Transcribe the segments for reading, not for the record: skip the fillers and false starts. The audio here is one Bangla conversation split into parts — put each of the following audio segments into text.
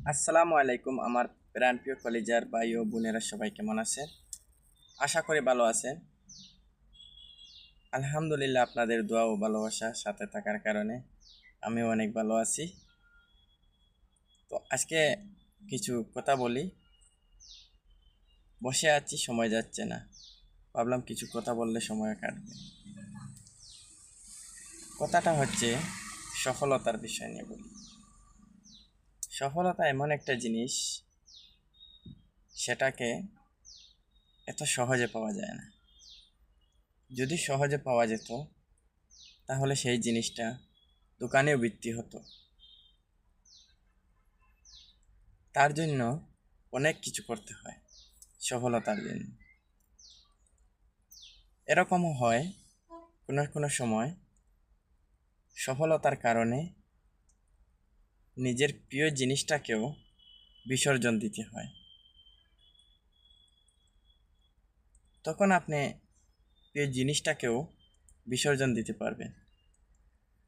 আসসালামু আলাইকুম আমার প্রাণপ্রিয় কলিজার ভাই ও বোনেরা সবাই কেমন আছেন? আশা করি ভালো আছেন। আলহামদুলিল্লাহ আপনাদের দোয়া ও ভালোবাসা সাথে থাকার কারণে আমিও অনেক ভালো আছি। তো আজকে কিছু কথা বলি। বসে আছি, সময় যাচ্ছে না, ভাবলাম কিছু কথা বললে সময় কাটবে। কথাটা হচ্ছে সফলতার বিষয় নিয়ে বলি। সফলতা এমন একটা জিনিস, সেটাকে এত সহজে পাওয়া যায় না। যদি সহজে পাওয়া যেত তাহলে সেই জিনিসটা দোকানেও বিক্রি হতো। তার জন্য অনেক কিছু করতে হয় সফলতার জন্য। এরকমও হয় কোনো কোনো সময় সফলতার কারণে নিজের প্রিয় জিনিসটাকেও বিসর্জন দিতে হয়। তখন আপনি প্রিয় জিনিসটাকেও বিসর্জন দিতে পারবেন।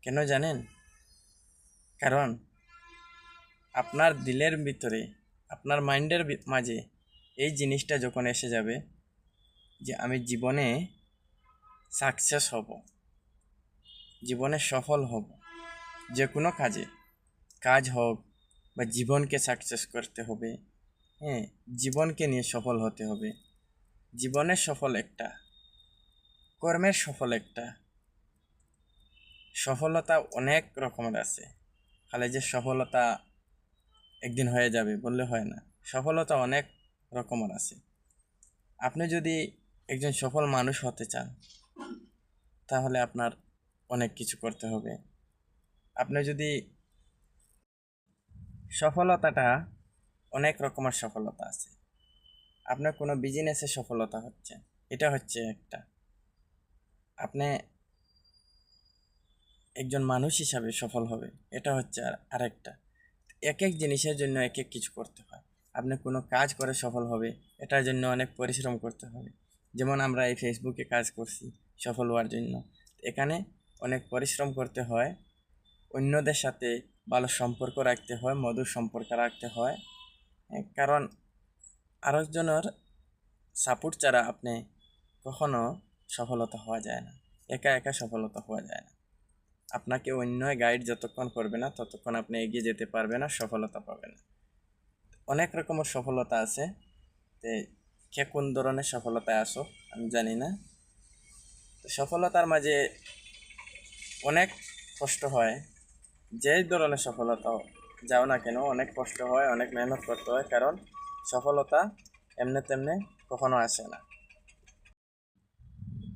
কেন জানেন? কারণ আপনার দিলের ভিতরে, আপনার মাইন্ডের মাঝে এই জিনিসটা যখন এসে যাবে যে আমি জীবনে সাকসেস হব, জীবনে সফল হব, যে কোনো কাজ হোক বা জীবনকে সাকসেস করতে হবে, হ্যাঁ, জীবনকে নিয়ে সফল হতে হবে। জীবনের সফল একটা, কর্মের সফল একটা। সফলতা অনেক রকমের আছে। খালি যে সফলতা একদিন হয়ে যাবে বললে হয় না। সফলতা অনেক রকমের আছে। আপনি যদি একজন সফল মানুষ হতে চান তাহলে আপনার অনেক কিছু করতে হবে। আপনি যদি সফলতাটা, অনেক রকমের সফলতা আছে। আপনার কোনো বিজনেসে সফলতা হচ্ছে, এটা হচ্ছে একটা। আপনি একজন মানুষ হিসাবে সফল হবে, এটা হচ্ছে আরেকটা। এক এক জিনিসের জন্য এক এক কিছু করতে হয়। আপনি কোনো কাজ করে সফল হবে, এটার জন্য অনেক পরিশ্রম করতে হবে। যেমন আমরা এই ফেসবুকে কাজ করছি সফল হওয়ার জন্য, এখানে অনেক পরিশ্রম করতে হয়। অন্যদের সাথে ভালো সম্পর্ক রাখতে হয়, মধুর সম্পর্ক রাখতে হয়। কারণ আরেকজনের সাপোর্ট ছাড়া আপনি কখনো সফলতা হওয়া যায় না। একা একা সফলতা হওয়া যায় না। আপনাকে অন্য গাইড যতক্ষণ করবে না ততক্ষণ আপনি এগিয়ে যেতে পারবে না, সফলতা পাবে না। অনেক রকমের সফলতা আছে। তো কে কোন ধরনের সফলতায় আসো আমি জানি না। তো সফলতার মাঝে অনেক কষ্ট হয়। যে ধরনের সফলতা যাও না কেন, অনেক কষ্ট হয়, অনেক মেহনত করতে হয়। কারণ সফলতা এমনি তেমনি কখনো আসে না।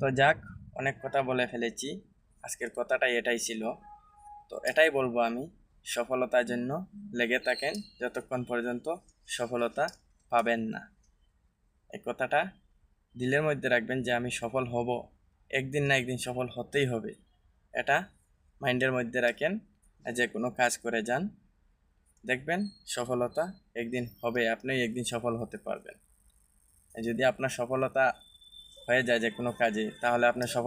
তো যাক, অনেক কথা বলে ফেলেছি। আজকের কথাটাই এটাই ছিল। তো এটাই বলবো আমি, সফলতার জন্য লেগে থাকেন যতক্ষণ পর্যন্ত সফলতা পাবেন না। এই কথাটা দিলের মধ্যে রাখবেন যে আমি সফল হব, একদিন না একদিন সফল হতেই হবে। এটা মাইন্ডের মধ্যে রাখেন। যে কোনো কাজ করে যান, দেখবেন সফলতা একদিন হবে, আপনি একদিন সফল হতে পারবেন। যদি আপনার সফলতা হয়ে যায় যে কোনো কাজে, তাহলে আপনার সফল